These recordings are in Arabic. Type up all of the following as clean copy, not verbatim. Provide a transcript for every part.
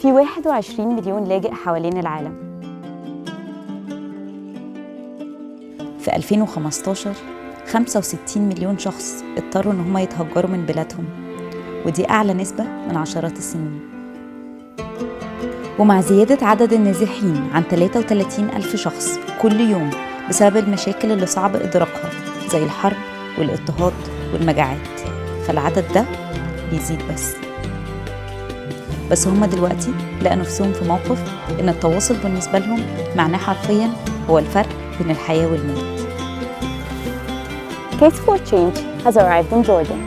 في 21 مليون لاجئ حوالين العالم. في 2015 65 مليون شخص اضطروا إن هم يتهجروا من بلادهم، ودي أعلى نسبة من عشرات السنين. ومع زيادة عدد النازحين عن 33 ألف شخص كل يوم بسبب المشاكل اللي صعب إدراكها زي الحرب والاضطهاد والمجاعات، فالعدد ده بيزيد بس هم دلوقتي لقوا نفسهم في موقف إن التواصل بالنسبة لهم معناه حرفياً هو الفرق بين الحياة والموت. Case for Change has arrived in Jordan.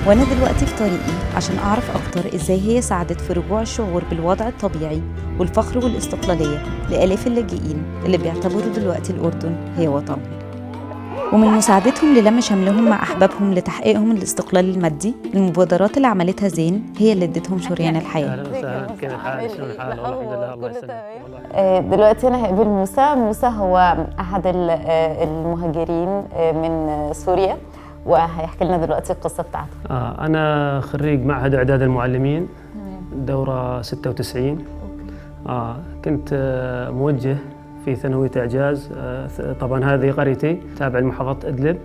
وأنا دلوقتي في طريقي عشان أعرف أكتر إزاي هي ساعدت في رجوع الشعور بالوضع الطبيعي والفخر والاستقلالية لآلاف اللاجئين اللي بيعتبروا دلوقتي الأردن هي وطنهم، ومن مساعدتهم للم شملهم مع أحبابهم لتحقيقهم الاستقلال المادي. المبادرات اللي عملتها زين هي اللي ادتهم شريان الحياة. أهلا وسهلا، كيف الحال؟ شلون الحال؟ الحمد لله، الله يسلمك. دلوقتي أنا هقابل موسى هو أحد المهاجرين من سوريا، وهيحكي لنا دلوقتي القصة بتاعته. أنا خريج معهد إعداد المعلمين دورة 96. كنت موجه في ثانوية إعجاز. طبعا هذه قريتي تابع لمحافظة إدلب.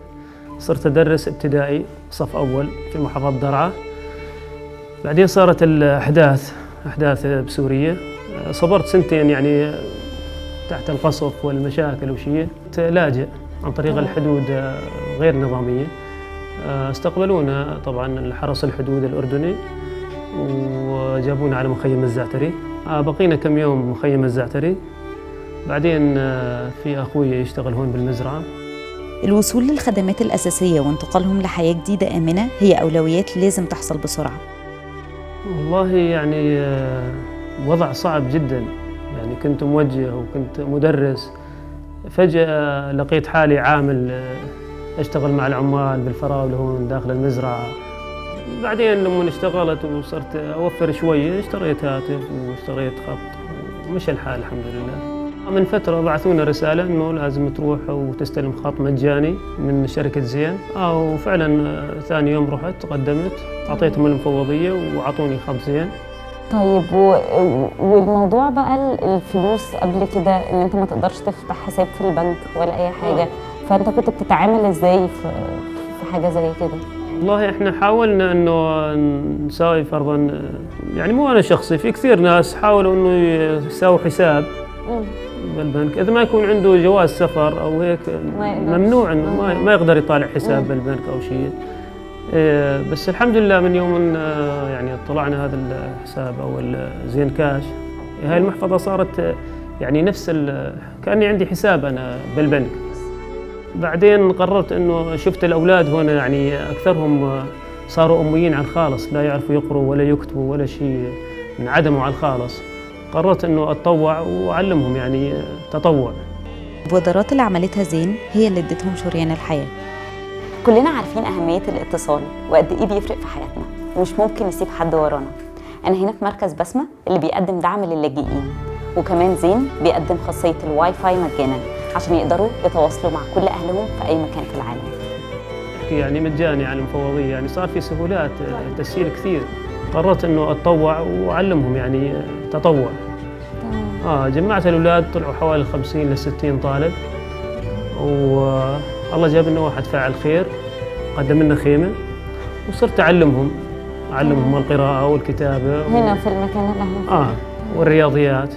صرت أدرس ابتدائي صف أول في محافظة درعا. بعدين صارت أحداث بسوريا. صبرت سنتين يعني تحت القصف والمشاكل وشيء. لاجئ عن طريق الحدود غير نظامية. استقبلونا طبعا حرس الحدود الأردني وجابونا على مخيم الزعتري. بقينا كم يوم مخيم الزعتري. بعدين في أخوي يشتغل هون بالمزرعة. الوصول للخدمات الأساسية وانتقالهم لحياة جديدة آمنة هي أولويات لازم تحصل بسرعة. والله يعني وضع صعب جدا، يعني كنت موجه وكنت مدرس، فجأة لقيت حالي عامل أشتغل مع العمال بالفراولة هون داخل المزرعة. بعدين لما اشتغلت وصرت أوفر شوية اشتريت هاتف واشتريت خط ومشى الحال الحمد لله. من فترة بعثونا رسالة إنه لازم تروح وتستلم خط مجاني من شركة زين. وفعلا ثاني يوم رحت قدمت، أعطيتهم المفوضية وعطوني خط زين. طيب والموضوع بقى الفلوس قبل كده إن أنت ما تقدرش تفتح حساب في البنك ولا أي حاجة، فأنت كنت بتتعامل إزاي في حاجة زي كده؟ والله إحنا حاولنا إنه نساوي فرضاً، يعني مو أنا شخصي، في كثير ناس حاولوا إنه يساووا حساب بالبنك. إذا ما يكون عنده جواز سفر أو هيك ممنوع إنه ما يقدر يطالع حساب بالبنك أو شيء. بس الحمد لله من يوم يعني طلعنا هذا الحساب أو زين كاش، هاي المحفظة صارت يعني نفس كأني عندي حساب أنا بالبنك. بعدين قررت إنه شفت الأولاد هنا يعني أكثرهم صاروا أميين على الخالص، لا يعرفوا يقروا ولا يكتبوا ولا شيء، انعدموا على الخالص. قررت إنه أتطوع وأعلمهم يعني تطوع. المبادرات اللي عملتها زين هي اللي ادتهم شريان الحياة. كلنا عارفين أهمية الاتصال وقد إيه بيفرق في حياتنا، ومش ممكن نسيب حد ورانا. أنا هنا في مركز بسمة اللي بيقدم دعم للاجئين، وكمان زين بيقدم خاصية الواي فاي مجانا عشان يقدروا يتواصلوا مع كل أهلهم في أي مكان في العالم. يعني مجاني على المفوضية، يعني صار في سهولات تسهيل كثير. قررت إنه أتطوع وأعلمهم يعني تطوع. جمعت الأولاد طلعوا حوالي 50 ل 60 طالب، والله جاب لنا واحد فاعل خير قدم لنا خيمة وصرت أعلمهم القراءة والكتابة هنا في المكان اللي احنا والرياضيات.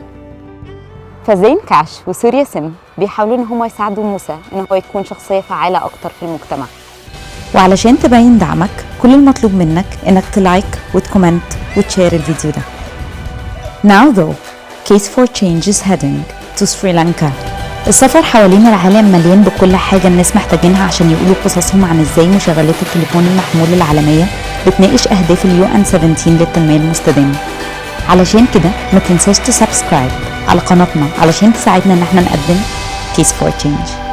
فزين كاش وسوريا سم بيحاولوا ان هم يساعدوا موسى ان هو يكون شخصية فعالة اكتر في المجتمع. وعلشان تبين دعمك كل المطلوب منك انك تلايك وتكومنت وتشير الفيديو ده. Now though, Case for Change is heading to Sri Lanka. السفر حوالين العالم مليان بكل حاجة الناس محتاجينها عشان يقولوا قصصهم عن ازاي مشغلات التليفون المحمول العالمية بتناقش أهداف UN 17 للتنمية المستدامة. علشان كده ما تنساش تسبسكرايب على قناتنا علشان تساعدنا ان احنا نقدم Case for Change.